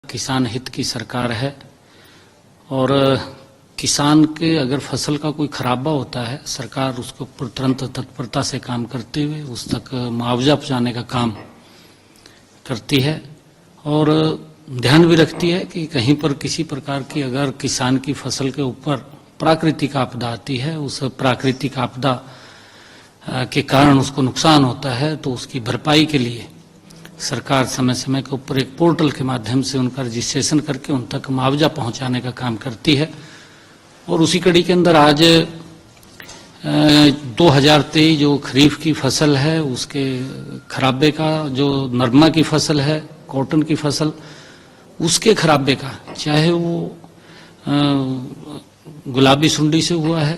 किसान हित की सरकार है और किसान के अगर फसल का कोई खराबा होता है, सरकार उसके ऊपर तुरंत तत्परता से काम करते हुए उस तक मुआवजा पहुंचाने का काम करती है और ध्यान भी रखती है कि कहीं पर किसी प्रकार की अगर किसान की फसल के ऊपर प्राकृतिक आपदा आती है, उस प्राकृतिक आपदा के कारण उसको नुकसान होता है तो उसकी भरपाई के लिए सरकार समय समय के ऊपर एक पोर्टल के माध्यम से उनका रजिस्ट्रेशन करके उन तक मुआवजा पहुंचाने का काम करती है। और उसी कड़ी के अंदर आज 2023 जो खरीफ की फसल है उसके खराबे का, जो नरमा की फसल है, कॉटन की फसल, उसके खराबे का, चाहे वो गुलाबी सुंडी से हुआ है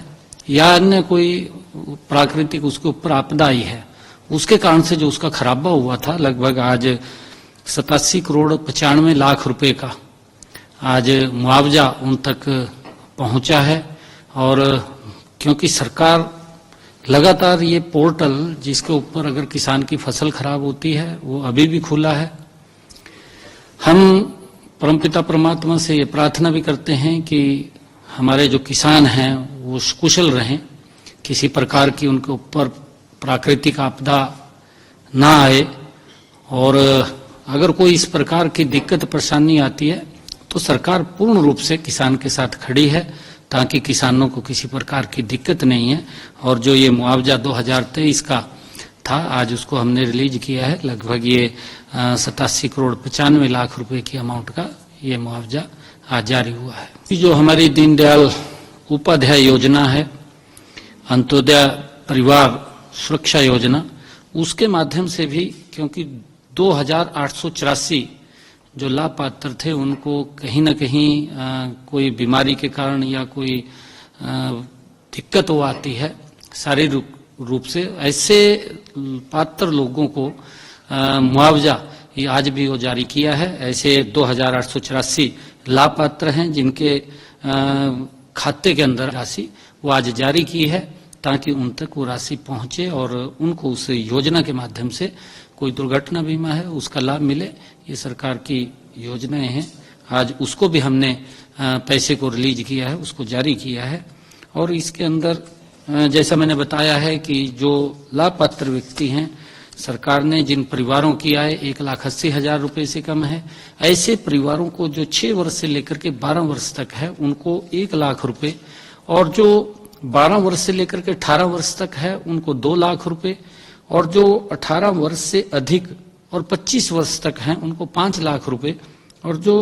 या अन्य कोई प्राकृतिक उसके ऊपर आपदा आई है, उसके कारण से जो उसका खराबा हुआ था, लगभग आज 87 करोड़ 95 लाख रुपए का आज मुआवजा उन तक पहुंचा है। और क्योंकि सरकार लगातार ये पोर्टल जिसके ऊपर अगर किसान की फसल खराब होती है वो अभी भी खुला है। हम परमपिता परमात्मा से ये प्रार्थना भी करते हैं कि हमारे जो किसान हैं वो कुशल रहें, किसी प्रकार की उनके ऊपर प्राकृतिक आपदा ना आए और अगर कोई इस प्रकार की दिक्कत परेशानी आती है तो सरकार पूर्ण रूप से किसान के साथ खड़ी है ताकि किसानों को किसी प्रकार की दिक्कत नहीं है। और जो ये मुआवजा 2023 का था आज उसको हमने रिलीज किया है, लगभग ये 87 करोड़ 95 लाख रुपए की अमाउंट का ये मुआवजा आज जारी हुआ है। जो हमारी दीनदयाल उपाध्याय योजना है, अंत्योदय परिवार सुरक्षा योजना, उसके माध्यम से भी क्योंकि 2884 जो लाभपात्र थे उनको कहीं न कहीं कोई बीमारी के कारण या कोई दिक्कत वो आती है शारीरिक रूप से, ऐसे पात्र लोगों को मुआवजा ये आज भी वो जारी किया है। ऐसे 2884 लाभपात्र हैं जिनके खाते के अंदर राशि वो आज जारी की है ताकि उन तक वो राशि पहुंचे और उनको उस योजना के माध्यम से कोई दुर्घटना बीमा है उसका लाभ मिले। ये सरकार की योजनाएं हैं, आज उसको भी हमने पैसे को रिलीज किया है, उसको जारी किया है। और इसके अंदर जैसा मैंने बताया है कि जो लाभपात्र व्यक्ति हैं, सरकार ने जिन परिवारों की आय 1,80,000 रुपए से कम है, ऐसे परिवारों को जो 6 वर्ष से लेकर के 12 वर्ष तक है उनको 1 लाख रुपए, और जो 12 वर्ष से लेकर के 18 वर्ष तक है उनको 2 लाख रुपए, और जो 18 वर्ष से अधिक और 25 वर्ष तक हैं उनको 5 लाख रुपए, और जो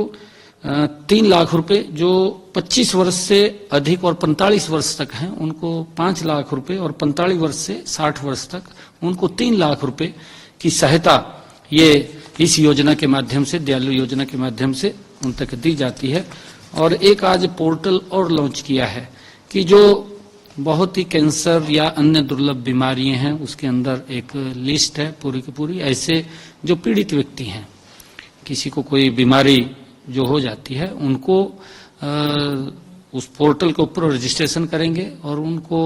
3 लाख रुपए जो 25 वर्ष से अधिक और 45 वर्ष तक हैं उनको 5 लाख रुपए, और 45 वर्ष से 60 वर्ष तक उनको 3 लाख रुपए की सहायता ये इस योजना के माध्यम से, दयालु योजना के माध्यम से उन तक दी जाती है। और एक आज पोर्टल और लॉन्च किया है कि जो बहुत ही कैंसर या अन्य दुर्लभ बीमारियां हैं उसके अंदर एक लिस्ट है पूरी की पूरी, ऐसे जो पीड़ित व्यक्ति हैं, किसी को कोई बीमारी जो हो जाती है उनको उस पोर्टल के ऊपर रजिस्ट्रेशन करेंगे और उनको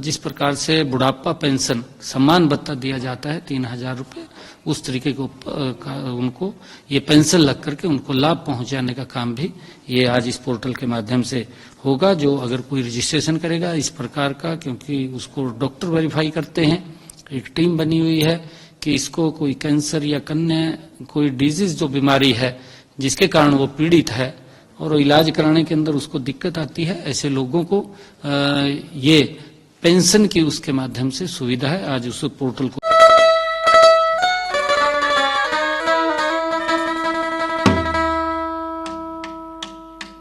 जिस प्रकार से बुढ़ापा पेंशन सम्मान भत्ता दिया जाता है 3,000 रुपये, उस तरीके को उनको ये पेंशन लग करके उनको लाभ पहुंचाने का काम भी ये आज इस पोर्टल के माध्यम से होगा। जो अगर कोई रजिस्ट्रेशन करेगा इस प्रकार का, क्योंकि उसको डॉक्टर वेरीफाई करते हैं, एक टीम बनी हुई है कि इसको कोई कैंसर या अन्य कोई डिजीज जो बीमारी है जिसके कारण वो पीड़ित है और इलाज कराने के अंदर उसको दिक्कत आती है, ऐसे लोगों को ये पेंशन की उसके माध्यम से सुविधा है। आज उस पोर्टल को